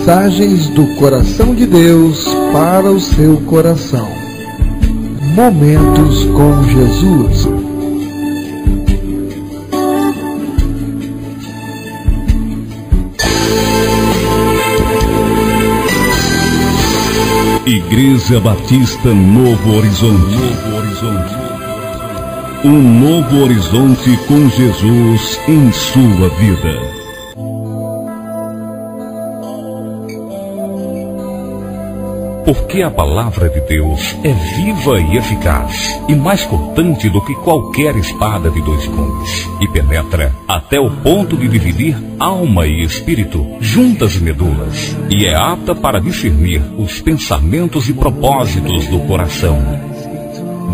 Mensagens do coração de Deus para o seu coração. Momentos com Jesus. Igreja Batista Novo Horizonte. Um novo horizonte com Jesus em sua vida. Porque a palavra de Deus é viva e eficaz, e mais cortante do que qualquer espada de dois gumes, e penetra até o ponto de dividir alma e espírito, juntas e medulas, e é apta para discernir os pensamentos e propósitos do coração.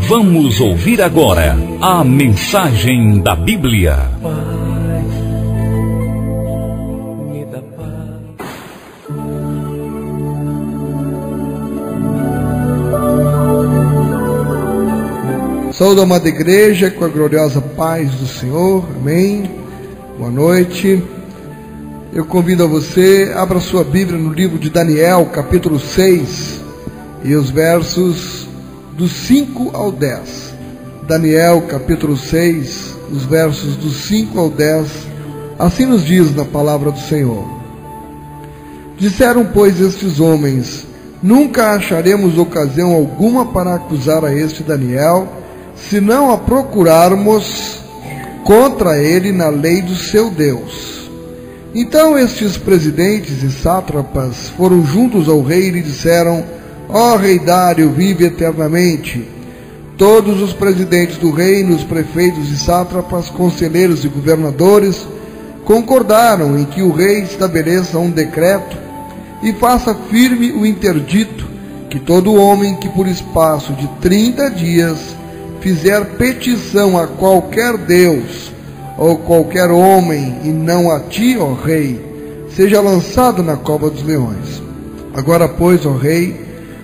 Vamos ouvir agora a mensagem da Bíblia. Saúde a amada igreja com a gloriosa paz do Senhor, amém. Boa noite. Eu convido a você, abra sua Bíblia no livro de Daniel, capítulo 6, e os versos do 5 ao 10. Daniel, capítulo 6, os versos do 5 ao 10, assim nos diz na palavra do Senhor. Disseram, pois, estes homens: nunca acharemos ocasião alguma para acusar a este Daniel, se não a procurarmos contra ele na lei do seu Deus. Então estes presidentes e sátrapas foram juntos ao rei e lhe disseram: ó rei Dário, vive eternamente. Todos os presidentes do reino, os prefeitos e sátrapas, conselheiros e governadores, concordaram em que o rei estabeleça um decreto e faça firme o interdito, que todo homem que por espaço de 30 dias fizer petição a qualquer Deus ou qualquer homem, e não a ti, ó rei, seja lançado na cova dos leões. Agora, pois, ó rei,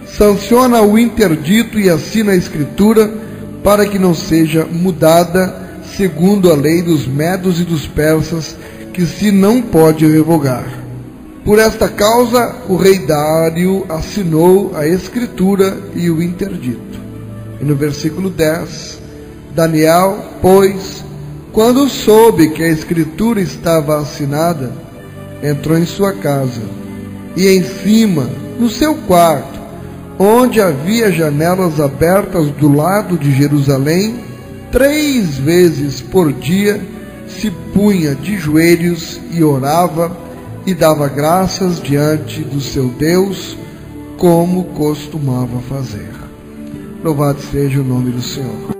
sanciona o interdito e assina a escritura, para que não seja mudada segundo a lei dos medos e dos persas, que se não pode revogar. Por esta causa, o rei Dário assinou a escritura e o interdito. E no versículo 10, Daniel, pois, quando soube que a escritura estava assinada, entrou em sua casa, e em cima, no seu quarto, onde havia janelas abertas do lado de Jerusalém, 3 vezes por dia se punha de joelhos e orava e dava graças diante do seu Deus, como costumava fazer. Louvado seja o nome do Senhor.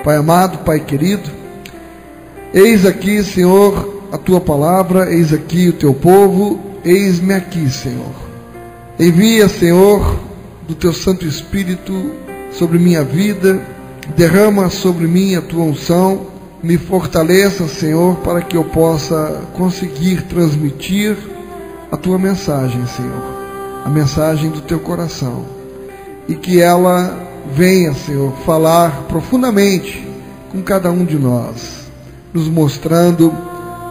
Pai amado, Pai querido, eis aqui, Senhor, a Tua palavra, eis aqui o Teu povo, eis-me aqui, Senhor. Envia, Senhor, do Teu Santo Espírito sobre minha vida, derrama sobre mim a Tua unção, me fortaleça, Senhor, para que eu possa conseguir transmitir a Tua mensagem, Senhor, a mensagem do Teu coração. E que ela venha, Senhor, falar profundamente com cada um de nós, nos mostrando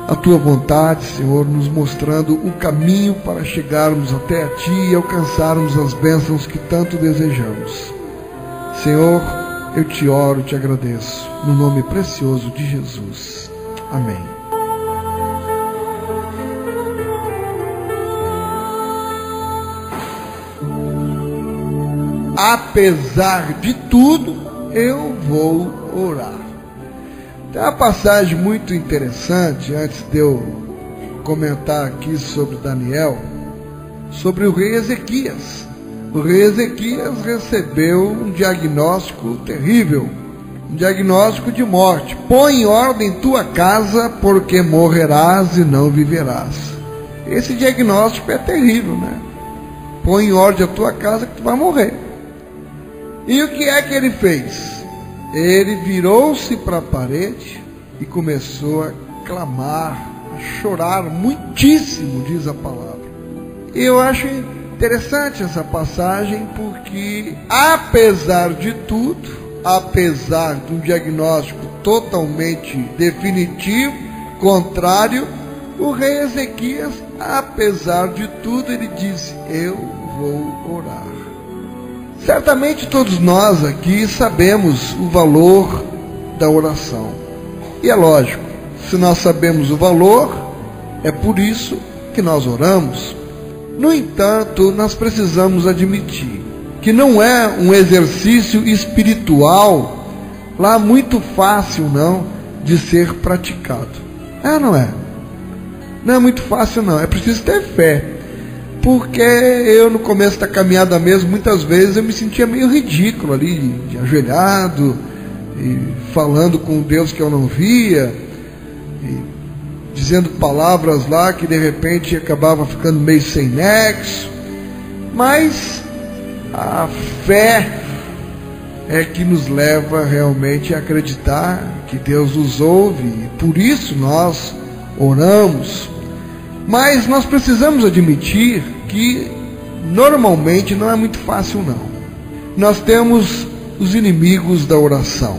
a Tua vontade, Senhor, nos mostrando o caminho para chegarmos até a Ti e alcançarmos as bênçãos que tanto desejamos. Senhor, eu Te oro, Te agradeço, no nome precioso de Jesus. Amém. Apesar de tudo, eu vou orar. Tem uma passagem muito interessante, antes de eu comentar aqui sobre Daniel, sobre o rei Ezequias. O rei Ezequias recebeu um diagnóstico terrível, um diagnóstico de morte. Põe em ordem tua casa, porque morrerás e não viverás. Esse diagnóstico é terrível, né? Põe em ordem a tua casa que tu vai morrer. E o que é que ele fez? Ele virou-se para a parede e começou a clamar, a chorar muitíssimo, diz a palavra. E eu acho interessante essa passagem, porque apesar de tudo, apesar de um diagnóstico totalmente definitivo, contrário, o rei Ezequias, apesar de tudo, ele disse: eu vou orar. Certamente todos nós aqui sabemos o valor da oração. E é lógico, se nós sabemos o valor, é por isso que nós oramos. No entanto, nós precisamos admitir que não é um exercício espiritual lá muito fácil, não, de ser praticado. Não é? Não é muito fácil, não. É preciso ter fé. Porque eu, no começo da caminhada mesmo, muitas vezes eu me sentia meio ridículo ali, de ajoelhado, e falando com Deus que eu não via, e dizendo palavras lá que de repente acabava ficando meio sem nexo. Mas a fé é que nos leva realmente a acreditar que Deus nos ouve, e por isso nós oramos. Mas nós precisamos admitir que normalmente não é muito fácil, não. Nós temos os inimigos da oração.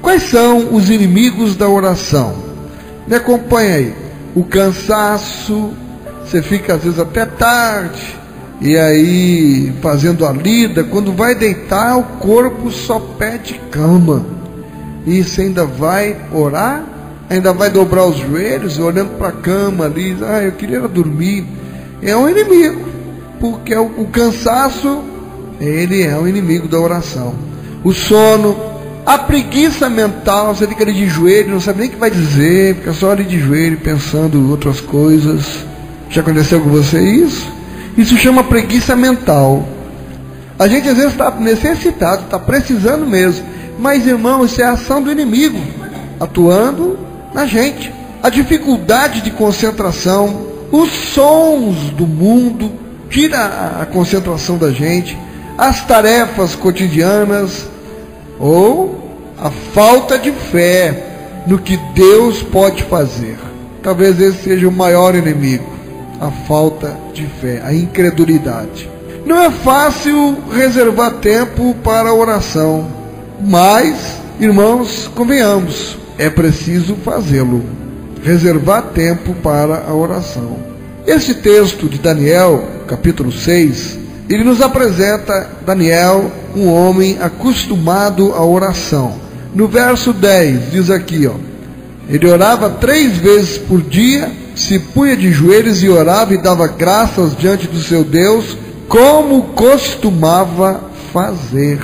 Quais são os inimigos da oração? Me acompanha aí. O cansaço, você fica às vezes até tarde, e aí fazendo a lida, quando vai deitar o corpo só pede cama. E você ainda vai orar? Ainda vai dobrar os joelhos, olhando para a cama ali, eu queria dormir. É um inimigo, porque o cansaço, ele é um inimigo da oração. O sono, a preguiça mental, você fica ali de joelho, não sabe nem o que vai dizer, fica só ali de joelho, pensando em outras coisas. Já aconteceu com você isso? Isso chama preguiça mental. A gente às vezes está necessitado, está precisando mesmo, mas irmão, isso é a ação do inimigo, atuando na gente. A dificuldade de concentração, os sons do mundo tira a concentração da gente, as tarefas cotidianas, ou a falta de fé no que Deus pode fazer. Talvez esse seja o maior inimigo, a falta de fé, a incredulidade. Não é fácil reservar tempo para a oração, mas, irmãos, convenhamos, é preciso fazê-lo, reservar tempo para a oração. Este texto de Daniel, capítulo 6, ele nos apresenta Daniel, um homem acostumado à oração. No verso 10, diz aqui, ele orava 3 vezes por dia, se punha de joelhos e orava e dava graças diante do seu Deus, como costumava fazer.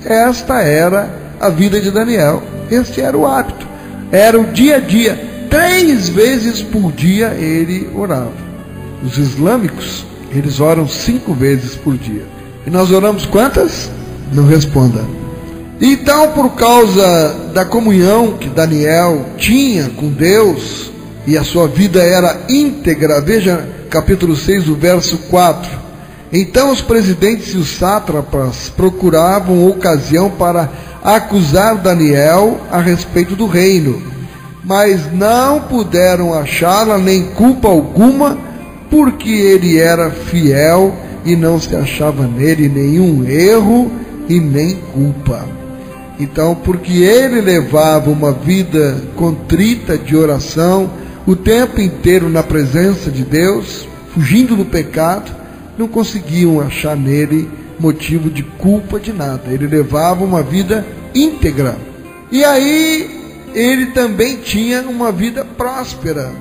Esta era a vida de Daniel. Este era o hábito, era o dia a dia. 3 vezes por dia ele orava. Os islâmicos, eles oram 5 vezes por dia. E nós oramos quantas? Não responda. Então, por causa da comunhão que Daniel tinha com Deus, e a sua vida era íntegra, veja capítulo 6, o verso 4. Então os presidentes e os sátrapas procuravam ocasião para acusar Daniel a respeito do reino, mas não puderam achá-la nem culpa alguma, porque ele era fiel e não se achava nele nenhum erro e nem culpa. Então, porque ele levava uma vida contrita de oração, o tempo inteiro na presença de Deus, fugindo do pecado, não conseguiam achar nele motivo de culpa de nada. Ele levava uma vida íntegra. E aí, ele também tinha uma vida próspera.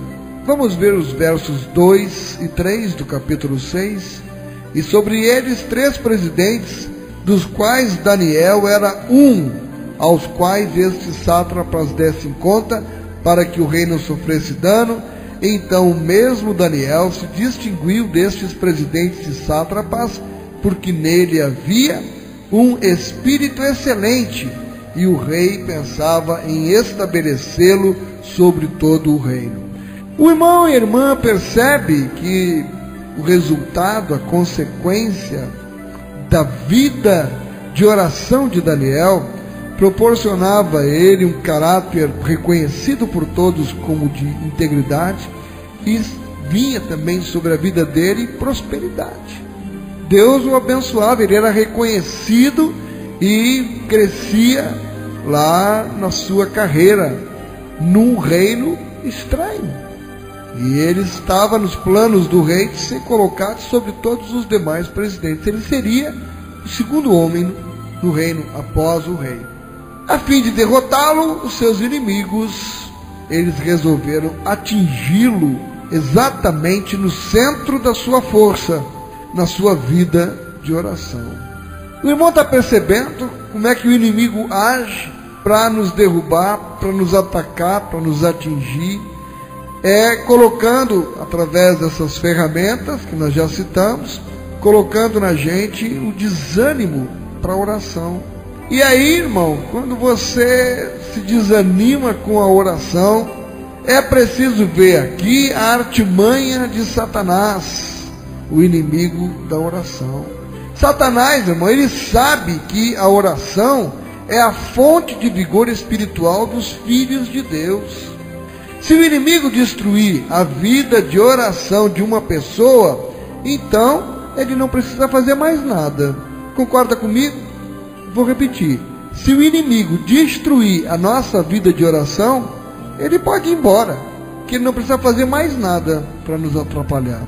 Vamos ver os versos 2 e 3 do capítulo 6. E sobre eles 3 presidentes, dos quais Daniel era um, aos quais estes sátrapas dessem conta, para que o rei não sofresse dano. Então mesmo Daniel se distinguiu destes presidentes e sátrapas, porque nele havia um espírito excelente, e o rei pensava em estabelecê-lo sobre todo o reino. O irmão e a irmã percebe que o resultado, a consequência da vida de oração de Daniel, proporcionava a ele um caráter reconhecido por todos como de integridade, e vinha também sobre a vida dele prosperidade. Deus o abençoava, ele era reconhecido e crescia lá na sua carreira, num reino estranho. E ele estava nos planos do rei de ser colocado sobre todos os demais presidentes. Ele seria o segundo homem no reino após o rei. A fim de derrotá-lo, os seus inimigos, eles resolveram atingi-lo exatamente no centro da sua força, na sua vida de oração. O irmão está percebendo como é que o inimigo age para nos derrubar, para nos atacar, para nos atingir? Colocando, através dessas ferramentas que nós já citamos, colocando na gente o desânimo para a oração. E aí, irmão, quando você se desanima com a oração, é preciso ver aqui a artimanha de Satanás, o inimigo da oração. Satanás, irmão, ele sabe que a oração é a fonte de vigor espiritual dos filhos de Deus. Se o inimigo destruir a vida de oração de uma pessoa, então ele não precisa fazer mais nada. Concorda comigo? Vou repetir. Se o inimigo destruir a nossa vida de oração, ele pode ir embora, que ele não precisa fazer mais nada para nos atrapalhar.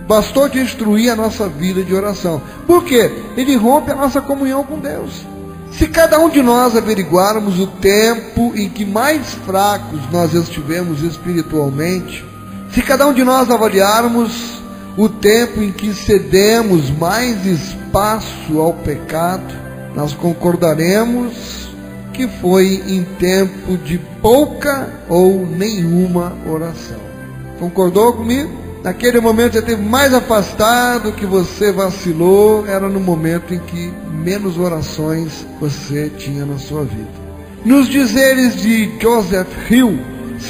Bastou destruir a nossa vida de oração. Por quê? Ele rompe a nossa comunhão com Deus. Se cada um de nós averiguarmos o tempo em que mais fracos nós estivemos espiritualmente, se cada um de nós avaliarmos o tempo em que cedemos mais espaço ao pecado, nós concordaremos que foi em tempo de pouca ou nenhuma oração. Concordou comigo? Naquele momento você esteve mais afastado, que você vacilou, era no momento em que menos orações você tinha na sua vida. Nos dizeres de Joseph Hill,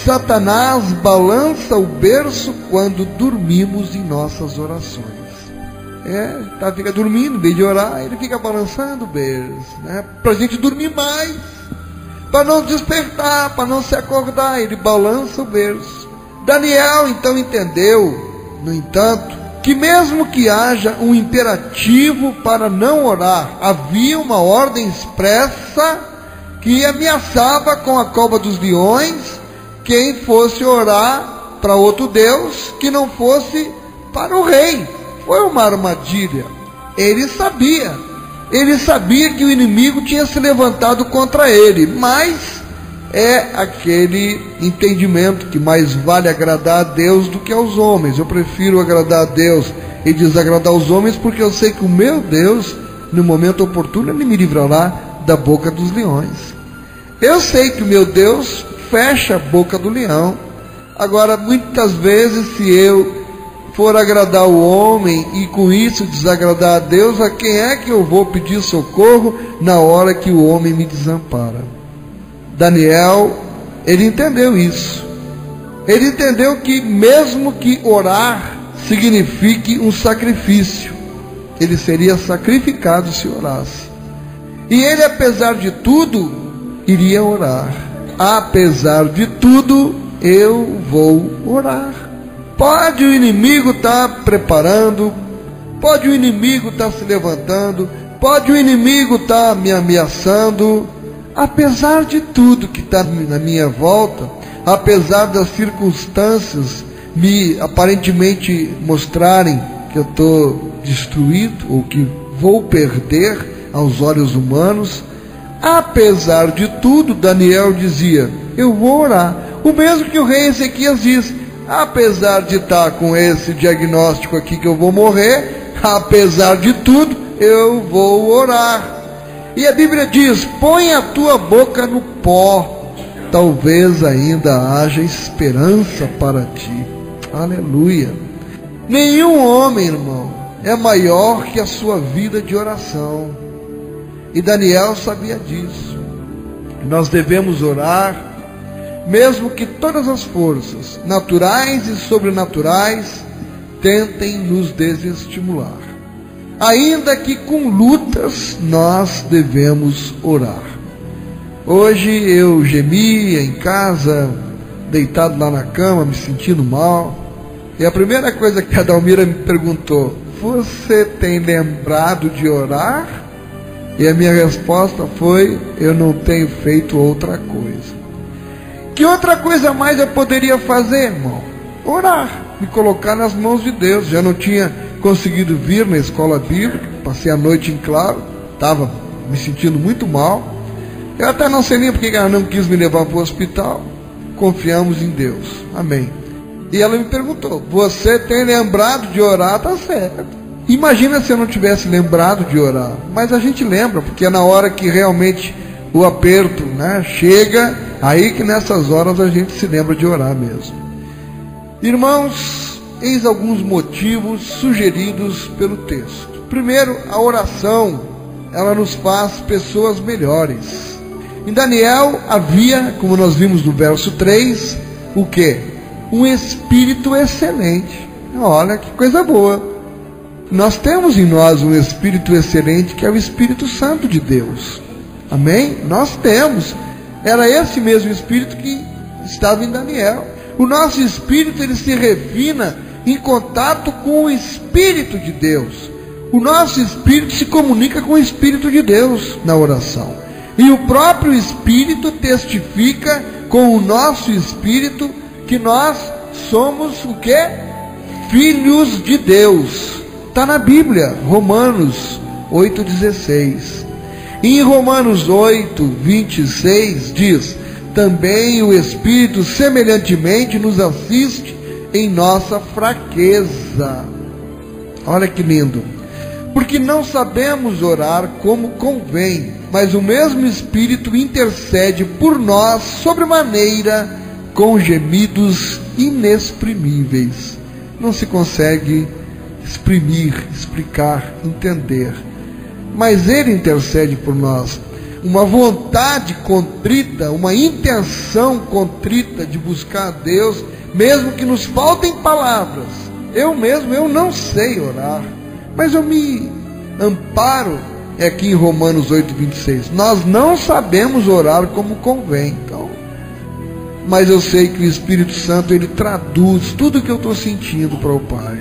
Satanás balança o berço quando dormimos em nossas orações. Fica dormindo, em vez de orar, ele fica balançando o berço, para a gente dormir mais, para não despertar, para não se acordar, ele balança o berço. Daniel então entendeu, no entanto, que mesmo que haja um imperativo para não orar, havia uma ordem expressa que ameaçava com a cova dos leões quem fosse orar para outro Deus que não fosse para o rei. Foi uma armadilha. Ele sabia que o inimigo tinha se levantado contra ele, mas é aquele entendimento que mais vale agradar a Deus do que aos homens. Eu prefiro agradar a Deus e desagradar os homens, porque eu sei que o meu Deus, no momento oportuno, ele me livrará da boca dos leões. Eu sei que o meu Deus fecha a boca do leão. Agora, muitas vezes, se eu for agradar o homem e com isso desagradar a Deus, a quem é que eu vou pedir socorro na hora que o homem me desampara? Daniel, ele entendeu isso. Ele entendeu que mesmo que orar signifique um sacrifício, ele seria sacrificado se orasse. E ele, apesar de tudo, iria orar. Apesar de tudo, eu vou orar. Pode o inimigo estar preparando, pode o inimigo estar se levantando, pode o inimigo estar me ameaçando. Apesar de tudo que está na minha volta, apesar das circunstâncias me aparentemente mostrarem que eu estou destruído ou que vou perder aos olhos humanos, apesar de tudo, Daniel dizia, eu vou orar. O mesmo que o rei Ezequias diz, apesar de estar com esse diagnóstico aqui que eu vou morrer, apesar de tudo, eu vou orar. E a Bíblia diz, põe a tua boca no pó, talvez ainda haja esperança para ti. Aleluia. Nenhum homem, irmão, é maior que a sua vida de oração. E Daniel sabia disso. Nós devemos orar, mesmo que todas as forças, naturais e sobrenaturais, tentem nos desestimular. Ainda que com lutas, nós devemos orar. Hoje eu gemia em casa, deitado lá na cama, me sentindo mal. E a primeira coisa que a Dalmira me perguntou, você tem lembrado de orar? E a minha resposta foi, eu não tenho feito outra coisa. Que outra coisa mais eu poderia fazer, irmão? orar, me colocar nas mãos de Deus. Já não tinha conseguido vir na escola bíblica, passei a noite em claro, estava me sentindo muito mal. Eu até não sei nem porque ela não quis me levar para o hospital. Confiamos em Deus, amém. E ela me perguntou: você tem lembrado de orar? Tá certo. Imagina se eu não tivesse lembrado de orar. Mas a gente lembra, porque é na hora que realmente o aperto, né, chega, aí que nessas horas a gente se lembra de orar mesmo. Irmãos, eis alguns motivos sugeridos pelo texto. Primeiro, a oração, ela nos faz pessoas melhores. Em Daniel havia, como nós vimos no verso 3, o quê? Um espírito excelente. Olha que coisa boa. Nós temos em nós um espírito excelente, que é o Espírito Santo de Deus. Amém? Nós temos. Era esse mesmo espírito que estava em Daniel. O nosso espírito, ele se refina em contato com o Espírito de Deus. O nosso espírito se comunica com o Espírito de Deus na oração. E o próprio Espírito testifica com o nosso espírito que nós somos o quê? Filhos de Deus. Está na Bíblia, Romanos 8,16. Em Romanos 8,26 diz: também o Espírito semelhantemente nos assiste em nossa fraqueza. Olha que lindo. Porque não sabemos orar como convém, mas o mesmo Espírito intercede por nós sobremaneira com gemidos inexprimíveis. Não se consegue exprimir, explicar, entender, mas Ele intercede por nós. Uma vontade contrita, uma intenção contrita de buscar a Deus, mesmo que nos faltem palavras. Eu não sei orar, mas eu me amparo aqui em Romanos 8,26. Nós não sabemos orar como convém, então, mas eu sei que o Espírito Santo, ele traduz tudo o que eu estou sentindo para o Pai.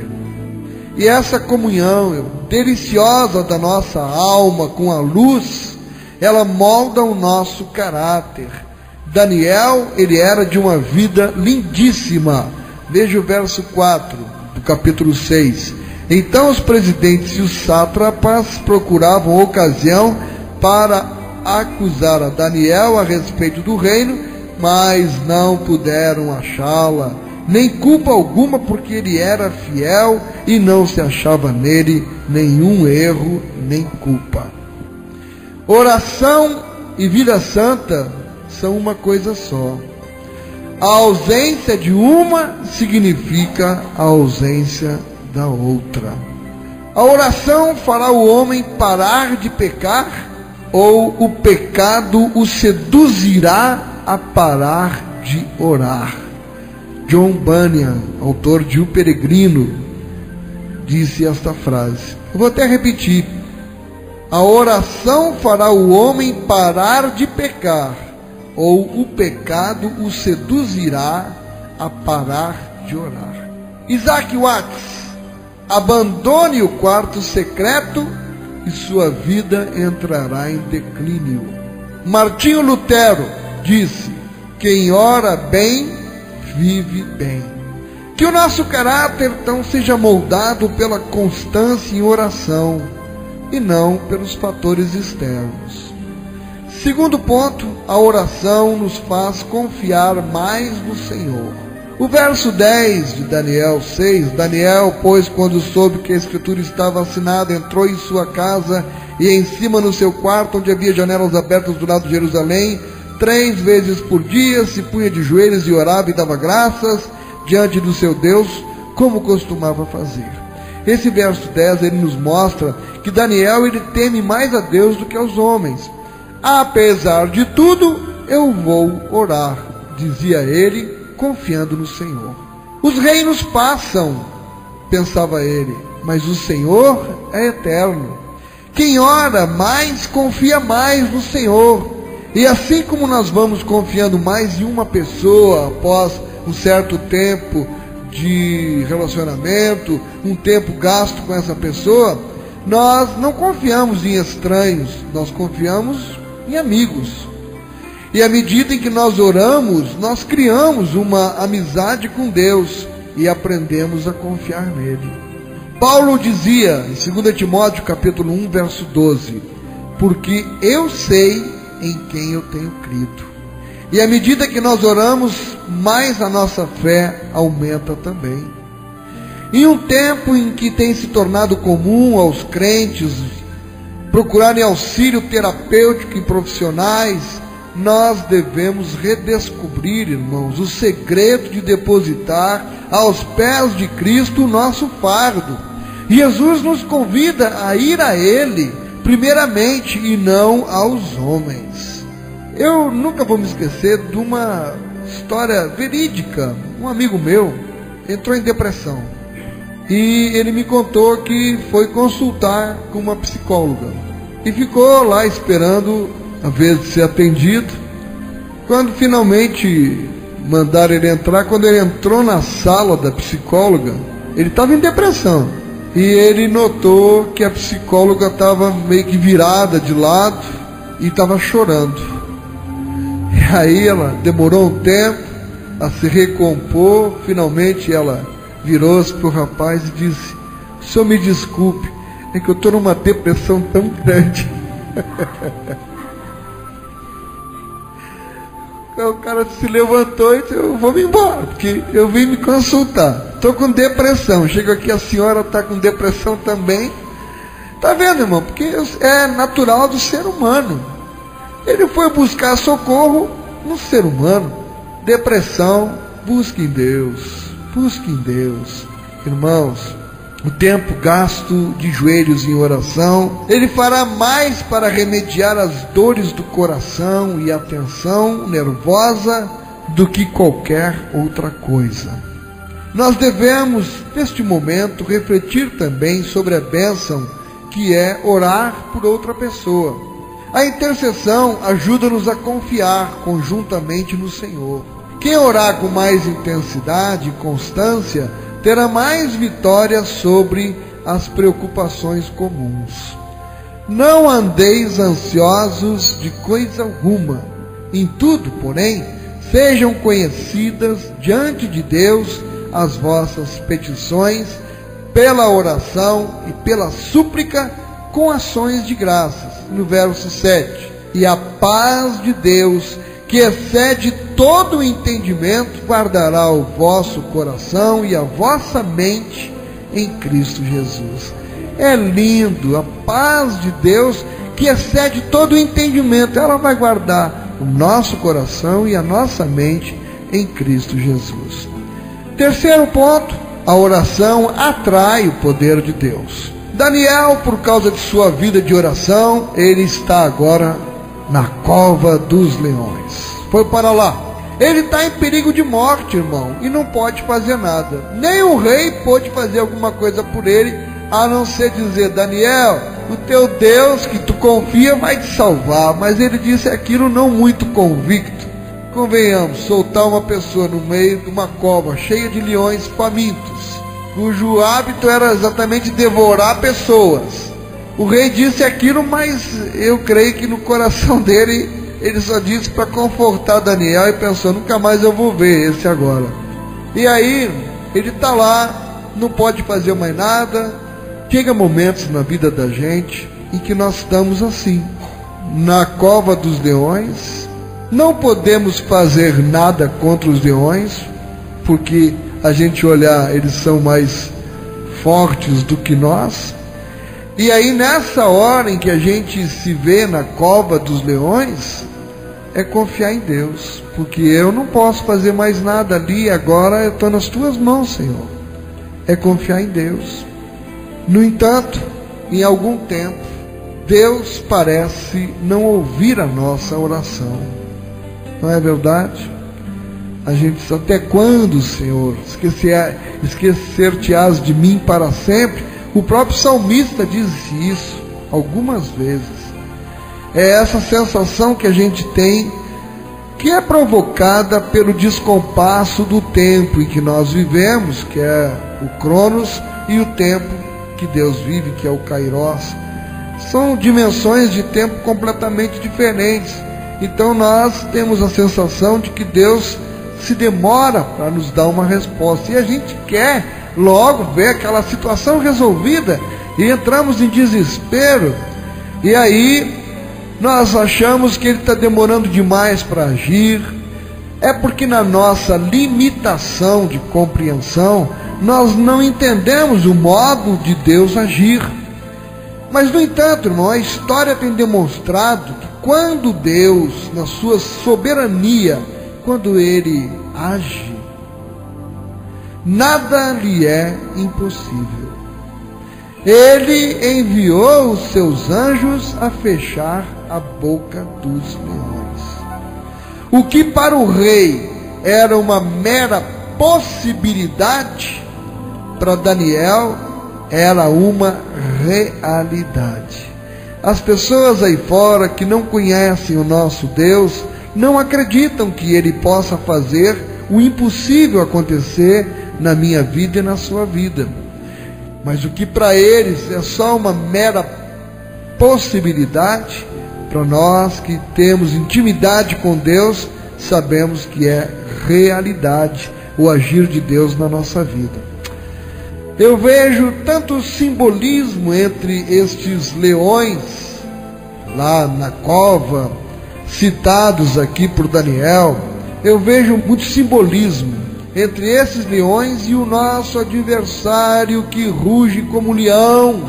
E essa comunhão deliciosa da nossa alma com a luz, ela molda o nosso caráter. Daniel, ele era de uma vida lindíssima. Veja o verso 4 do capítulo 6. Então os presidentes e os sátrapas procuravam ocasião para acusar a Daniel a respeito do reino, mas não puderam achá-la, nem culpa alguma, porque ele era fiel e não se achava nele nenhum erro nem culpa. Oração e vida santa são uma coisa só. A ausência de uma significa a ausência da outra. A oração fará o homem parar de pecar, ou o pecado o seduzirá a parar de orar? John Bunyan, autor de O Peregrino, disse esta frase. Eu vou até repetir. A oração fará o homem parar de pecar, ou o pecado o seduzirá a parar de orar. Isaac Watts: abandone o quarto secreto e sua vida entrará em declínio. Martinho Lutero disse: quem ora bem, vive bem. Que o nosso caráter então seja moldado pela constância em oração e não pelos fatores externos. Segundo ponto, a oração nos faz confiar mais no Senhor. O verso 10 de Daniel 6, Daniel, pois, quando soube que a escritura estava assinada, entrou em sua casa e em cima no seu quarto, onde havia janelas abertas do lado de Jerusalém, 3 vezes por dia se punha de joelhos e orava e dava graças diante do seu Deus, como costumava fazer. Esse verso 10, ele nos mostra que Daniel, ele teme mais a Deus do que aos homens. Apesar de tudo, eu vou orar, dizia ele, confiando no Senhor. Os reinos passam, pensava ele, mas o Senhor é eterno. Quem ora mais, confia mais no Senhor. E assim como nós vamos confiando mais em uma pessoa após um certo tempo de relacionamento, um tempo gasto com essa pessoa, nós não confiamos em estranhos, nós confiamos em amigos. E à medida em que nós oramos, nós criamos uma amizade com Deus. e aprendemos a confiar nele. Paulo dizia em 2 Timóteo capítulo 1, verso 12: porque eu sei em quem eu tenho crido. E à medida que nós oramos, mais a nossa fé aumenta também. Em um tempo em que tem se tornado comum aos crentes procurarem auxílio terapêutico em profissionais, nós devemos redescobrir, irmãos, o segredo de depositar aos pés de Cristo o nosso fardo. Jesus nos convida a ir a Ele, primeiramente, e não aos homens. Eu nunca vou me esquecer de uma história verídica. Um amigo meu entrou em depressão e ele me contou que foi consultar com uma psicóloga e ficou lá esperando a vez de ser atendido. Quando finalmente mandaram ele entrar, quando ele entrou na sala da psicóloga, ele estava em depressão e ele notou que a psicóloga estava meio que virada de lado e estava chorando. E aí ela demorou um tempo a se recompor. Finalmente ela virou-se para o rapaz e disse: o senhor me desculpe, é que eu estou numa depressão tão grande. O cara se levantou e disse: eu vou me embora, porque eu vim me consultar, estou com depressão. Chega aqui, a senhora está com depressão também. Está vendo, irmão? Porque é natural do ser humano. Ele foi buscar socorro no ser humano. Depressão, busque em Deus, busque em Deus. Irmãos, o tempo gasto de joelhos em oração, ele fará mais para remediar as dores do coração e a tensão nervosa do que qualquer outra coisa. Nós devemos, neste momento, refletir também sobre a bênção que é orar por outra pessoa. A intercessão ajuda-nos a confiar conjuntamente no Senhor. Quem orar com mais intensidade e constância terá mais vitórias sobre as preocupações comuns. Não andeis ansiosos de coisa alguma. Em tudo, porém, sejam conhecidas diante de Deus as vossas petições pela oração e pela súplica com ações de graças. No verso 7, e a paz de Deus, que excede todo o entendimento, guardará o vosso coração e a vossa mente em Cristo Jesus. É lindo, a paz de Deus que excede todo o entendimento, ela vai guardar o nosso coração e a nossa mente em Cristo Jesus. Terceiro ponto, a oração atrai o poder de Deus. Daniel, por causa de sua vida de oração, ele está agora na cova dos leões. Foi para lá. Ele está em perigo de morte, irmão, e não pode fazer nada. Nem o rei pôde fazer alguma coisa por ele, a não ser dizer: Daniel, o teu Deus que tu confia vai te salvar. Mas ele disse aquilo não muito convicto. Convenhamos, soltar uma pessoa no meio de uma cova cheia de leões famintos, cujo hábito era exatamente devorar pessoas. O rei disse aquilo, mas eu creio que no coração dele, ele só disse para confortar Daniel e pensou: nunca mais eu vou ver esse agora. E aí, ele está lá, não pode fazer mais nada. Chega momentos na vida da gente em que nós estamos assim, na cova dos leões. Não podemos fazer nada contra os leões, porque a gente olhar, eles são mais fortes do que nós. E aí nessa hora em que a gente se vê na cova dos leões, é confiar em Deus, porque eu não posso fazer mais nada ali, agora eu estou nas tuas mãos, Senhor. É confiar em Deus. No entanto, em algum tempo, Deus parece não ouvir a nossa oração. Não é verdade? A gente diz: até quando, Senhor? Esquecer-te-ás de mim para sempre? O próprio salmista disse isso algumas vezes. É essa sensação que a gente tem, que é provocada pelo descompasso do tempo em que nós vivemos, que é o Cronos, e o tempo que Deus vive, que é o Kairos. São dimensões de tempo completamente diferentes. Então nós temos a sensação de que Deus se demora para nos dar uma resposta. E a gente quer logo ver aquela situação resolvida e entramos em desespero. E aí nós achamos que Ele está demorando demais para agir. É porque na nossa limitação de compreensão, nós não entendemos o modo de Deus agir. Mas, no entanto, irmão, a história tem demonstrado que quando Deus, na sua soberania, quando Ele age, nada lhe é impossível. Ele enviou os seus anjos a fechar a boca dos leões. O que para o rei era uma mera possibilidade, para Daniel era uma realidade. As pessoas aí fora que não conhecem o nosso Deus, não acreditam que Ele possa fazer o impossível acontecer na minha vida e na sua vida. Mas o que para eles é só uma mera possibilidade, para nós que temos intimidade com Deus, sabemos que é realidade o agir de Deus na nossa vida. Eu vejo tanto simbolismo entre estes leões, lá na cova, citados aqui por Daniel. Eu vejo muito simbolismo entre esses leões e o nosso adversário que ruge como leão,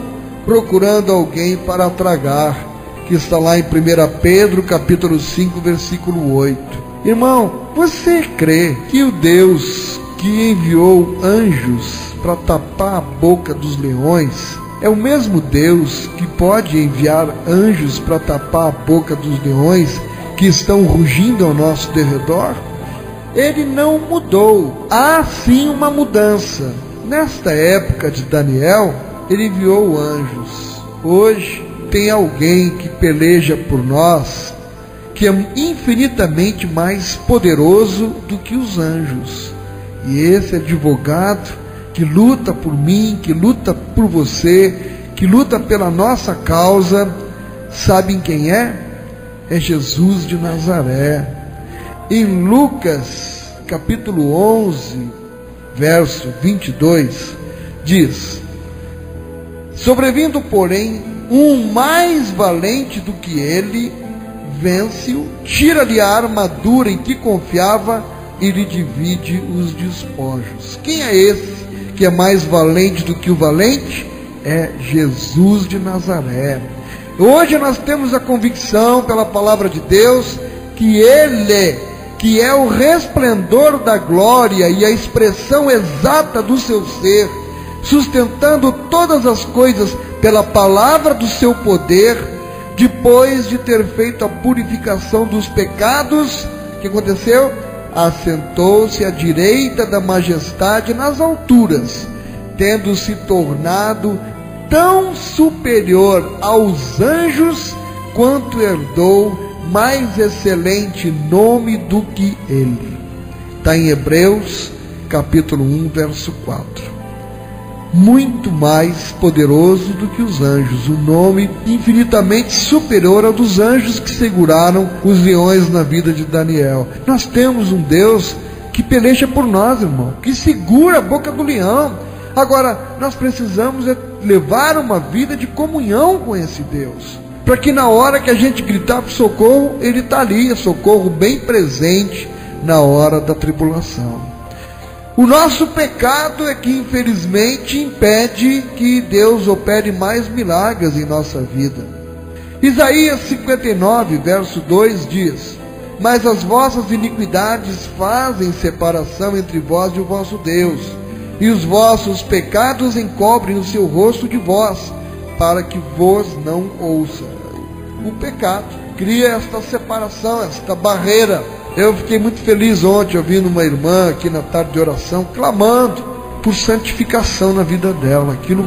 procurando alguém para tragar, que está lá em 1 Pedro, capítulo 5, versículo 8. Irmão, você crê que o Deus que enviou anjos para tapar a boca dos leões é o mesmo Deus que pode enviar anjos para tapar a boca dos leões que estão rugindo ao nosso derredor? Ele não mudou. Há sim uma mudança. Nesta época de Daniel, ele enviou anjos. Hoje tem alguém que peleja por nós, que é infinitamente mais poderoso do que os anjos. E esse advogado que luta por mim, que luta por você, que luta pela nossa causa, sabem quem é? É Jesus de Nazaré. Em Lucas, capítulo 11, verso 22, diz: sobrevindo, porém, um mais valente do que ele, vence-o, tira-lhe a armadura em que confiava e lhe divide os despojos. Quem é esse que é mais valente do que o valente? É Jesus de Nazaré. Hoje nós temos a convicção pela palavra de Deus que Ele, que é o resplendor da glória e a expressão exata do seu ser, sustentando todas as coisas pela palavra do seu poder, depois de ter feito a purificação dos pecados, o que aconteceu? Assentou-se à direita da majestade nas alturas, tendo se tornado tão superior aos anjos, quanto herdou mais excelente nome do que ele. Está em Hebreus, capítulo 1, verso 4. Muito mais poderoso do que os anjos, um nome infinitamente superior ao dos anjos que seguraram os leões na vida de Daniel. Nós temos um Deus que peleja por nós, irmão, que segura a boca do leão. Agora, nós precisamos levar uma vida de comunhão com esse Deus, para que na hora que a gente gritar por socorro, Ele está ali, socorro bem presente na hora da tribulação. O nosso pecado é que, infelizmente, impede que Deus opere mais milagres em nossa vida. Isaías 59, verso 2 diz: mas as vossas iniquidades fazem separação entre vós e o vosso Deus, e os vossos pecados encobrem o seu rosto de vós, para que vos não ouça. O pecado cria esta separação, esta barreira. Eu fiquei muito feliz ontem ouvindo uma irmã aqui na tarde de oração, clamando por santificação na vida dela. Aquilo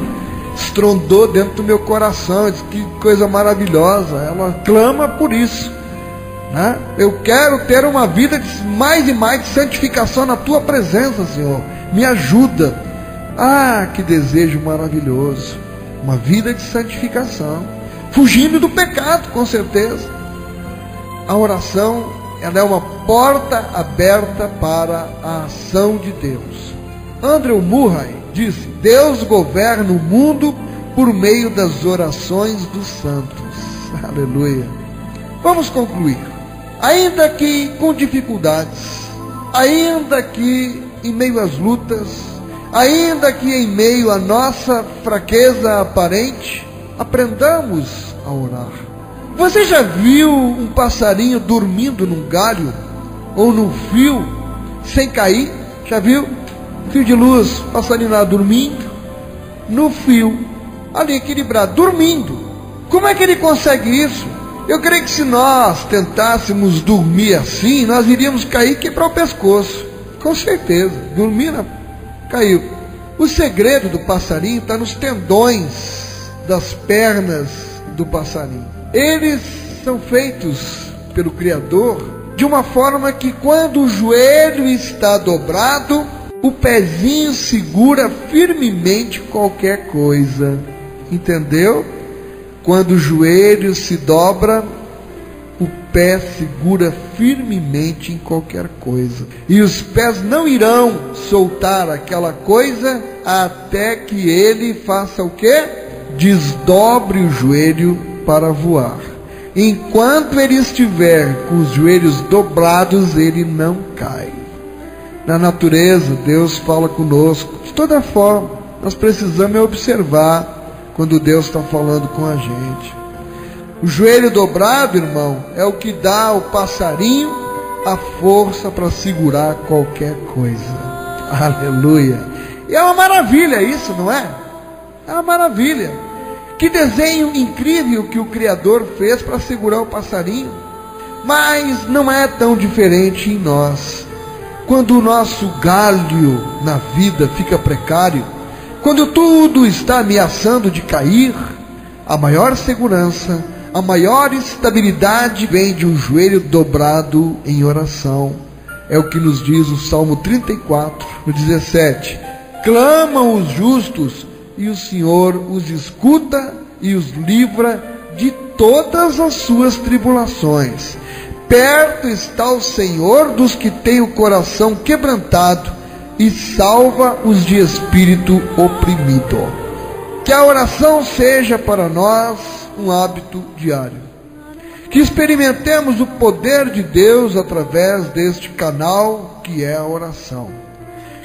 estrondou dentro do meu coração. Disse, que coisa maravilhosa. Ela clama por isso, né? Eu quero ter uma vida de mais e mais de santificação na tua presença, Senhor. Me ajuda. Ah, que desejo maravilhoso. Uma vida de santificação, fugindo do pecado, com certeza. A oração ela é uma porta aberta para a ação de Deus. Andrew Murray disse: Deus governa o mundo por meio das orações dos santos. Aleluia. Vamos concluir. Ainda que com dificuldades, ainda que em meio às lutas, ainda que em meio à nossa fraqueza aparente, aprendamos a orar. Você já viu um passarinho dormindo num galho ou num fio sem cair? Já viu? Fio de luz, passarinho lá dormindo no fio, ali equilibrado, dormindo. Como é que ele consegue isso? Eu creio que se nós tentássemos dormir assim, nós iríamos cair e quebrar o pescoço. Com certeza, dormir, caiu. O segredo do passarinho está nos tendões das pernas do passarinho. Eles são feitos pelo Criador de uma forma que quando o joelho está dobrado, o pezinho segura firmemente qualquer coisa. Entendeu? Quando o joelho se dobra, o pé segura firmemente em qualquer coisa. E os pés não irão soltar aquela coisa até que ele faça o quê? Desdobre o joelho para voar. Enquanto ele estiver com os joelhos dobrados, ele não cai. Na natureza, Deus fala conosco de toda forma. Nós precisamos observar quando Deus está falando com a gente. O joelho dobrado, irmão, é o que dá ao passarinho a força para segurar qualquer coisa. Aleluia. E é uma maravilha isso, não é? É uma maravilha. Que desenho incrível que o Criador fez para segurar o passarinho. Mas não é tão diferente em nós. Quando o nosso galho na vida fica precário, quando tudo está ameaçando de cair, a maior segurança, a maior estabilidade vem de um joelho dobrado em oração. É o que nos diz o Salmo 34, no 17. Clamam os justos, e o Senhor os escuta e os livra de todas as suas tribulações. Perto está o Senhor dos que têm o coração quebrantado e salva os de espírito oprimido. Que a oração seja para nós um hábito diário. Que experimentemos o poder de Deus através deste canal que é a oração.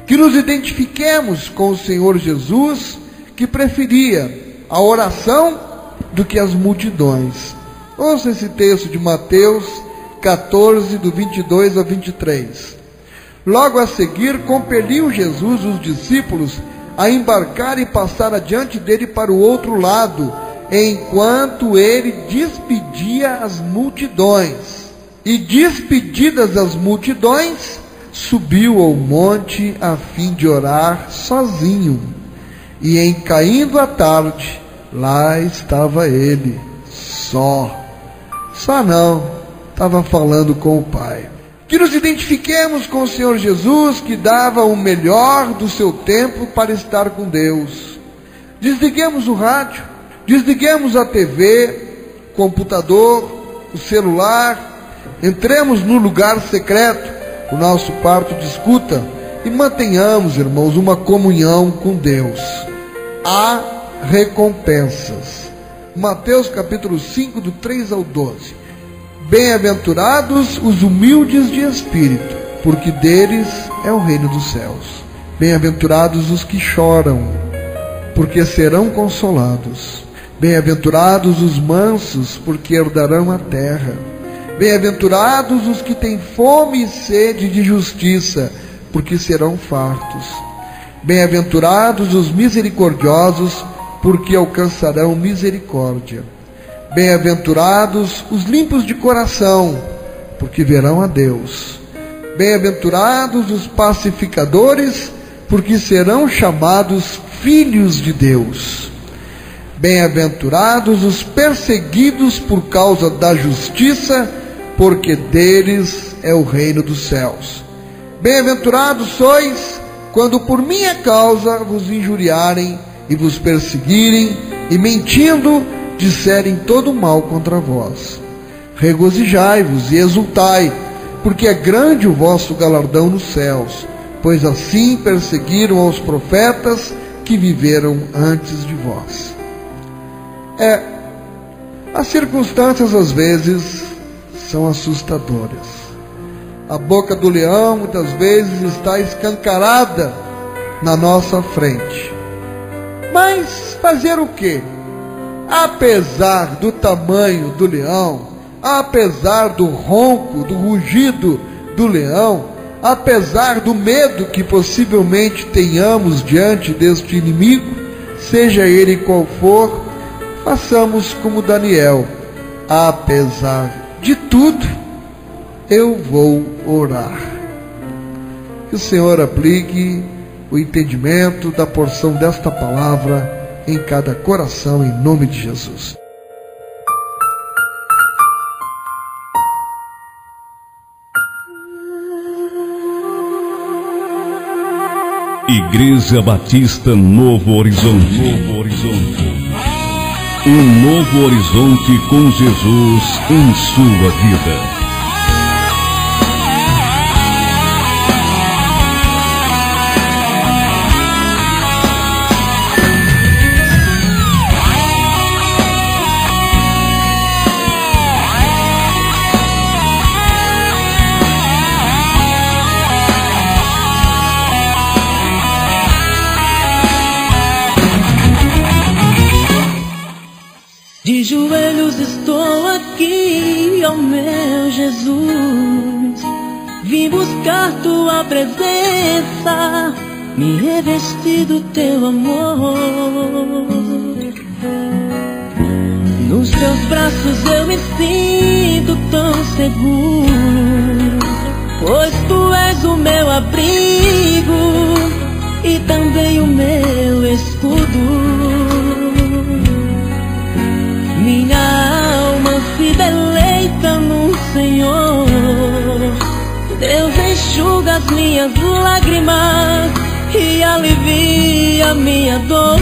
Que nos identifiquemos com o Senhor Jesus, que preferia a oração do que as multidões. Ouça esse texto de Mateus 14, do 22 a 23. Logo a seguir, compeliu Jesus os discípulos a embarcar e passar adiante dele para o outro lado, enquanto ele despedia as multidões. E despedidas as multidões, subiu ao monte a fim de orar sozinho. E em caindo a tarde, lá estava ele, só. Só não, estava falando com o Pai. Que nos identifiquemos com o Senhor Jesus, que dava o melhor do seu tempo para estar com Deus. Desliguemos o rádio, desliguemos a TV, computador, o celular, entremos no lugar secreto, o nosso quarto de escuta, e mantenhamos, irmãos, uma comunhão com Deus. Há recompensas. Mateus capítulo 5, do 3 ao 12. Bem-aventurados os humildes de espírito, porque deles é o reino dos céus. Bem-aventurados os que choram, porque serão consolados. Bem-aventurados os mansos, porque herdarão a terra. Bem-aventurados os que têm fome e sede de justiça, porque serão fartos. Bem-aventurados os misericordiosos, porque alcançarão misericórdia. Bem-aventurados os limpos de coração, porque verão a Deus. Bem-aventurados os pacificadores, porque serão chamados filhos de Deus. Bem-aventurados os perseguidos por causa da justiça, porque deles é o reino dos céus. Bem-aventurados sois, quando por minha causa vos injuriarem e vos perseguirem, e mentindo, disserem todo mal contra vós. Regozijai-vos e exultai, porque é grande o vosso galardão nos céus, pois assim perseguiram aos profetas que viveram antes de vós. As circunstâncias às vezes são assustadoras. A boca do leão muitas vezes está escancarada na nossa frente. Mas fazer o quê? Apesar do tamanho do leão, apesar do ronco, do rugido do leão, apesar do medo que possivelmente tenhamos diante deste inimigo, seja ele qual for, façamos como Daniel: apesar de tudo, eu vou orar. Que o Senhor aplique o entendimento da porção desta palavra em cada coração, em nome de Jesus. Igreja Batista Novo Horizonte. Um novo horizonte com Jesus em sua vida. De joelhos estou aqui, ó meu Jesus. Vim buscar tua presença, me revestir do teu amor. Nos teus braços eu me sinto tão seguro, pois tu és o meu abrigo e também o meu escudo. Minha alma se deleita no Senhor. Deus enxuga as minhas lágrimas e alivia minha dor.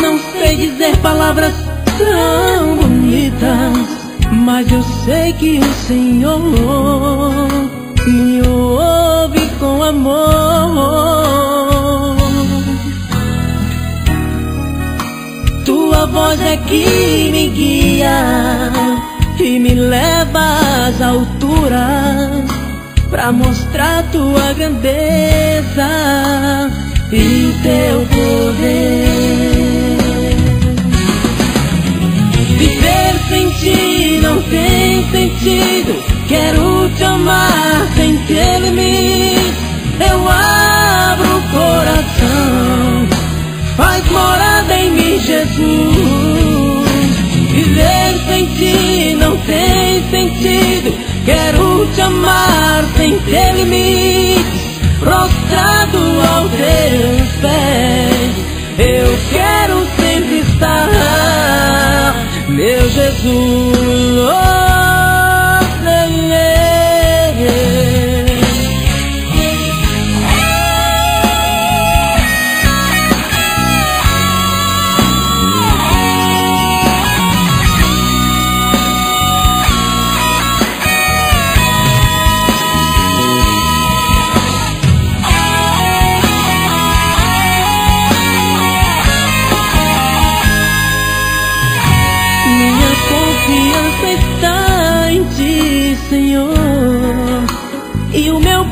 Não sei dizer palavras tão bonitas, mas eu sei que o Senhor me ouve com amor. Tua voz é que me guia e me leva às alturas pra mostrar tua grandeza e teu poder. Viver sem ti não tem sentido. Quero te amar sem ter limites. Eu abro o coração, faz morada em mim, Jesus. Viver sem ti não tem sentido. Quero te amar sem ter limites. Prostrado aos teus pés, eu quero sempre estar, meu Jesus.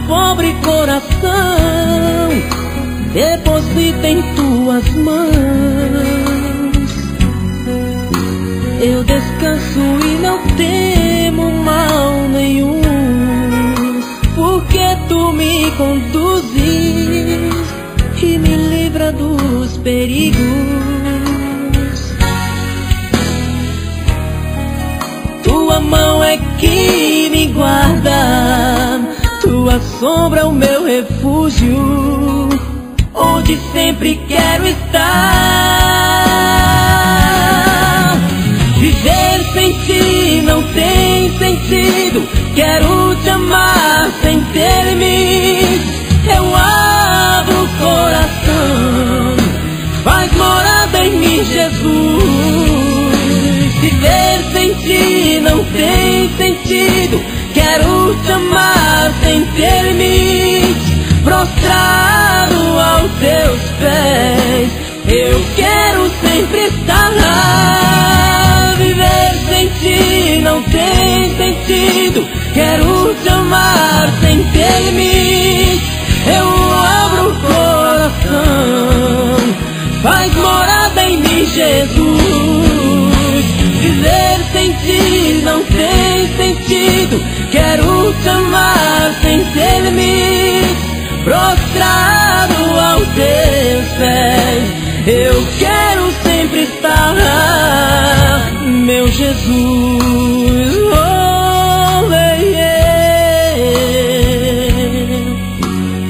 Pobre coração deposita em tuas mãos. Eu descanso e não temo mal nenhum, porque tu me conduzes e me livra dos perigos. Tua mão é que me guarda, tua sombra é o meu refúgio, onde sempre quero estar. Viver sem ti não tem sentido. Quero te amar sem ter limites. Eu abro o coração, faz morada em mim, Jesus. Viver sem ti sentido. Quero te amar sem ter limite. Eu abro o coração, faz morada em mim, Jesus. Viver sem ti não tem sentido. Quero te amar sem ter limite. Prostrado aos teus pés, eu quero sempre estar, meu Jesus. Oh, yeah.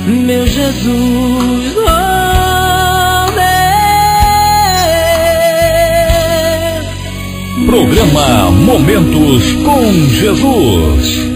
Meu Jesus. Oh, yeah. Programa Momentos com Jesus.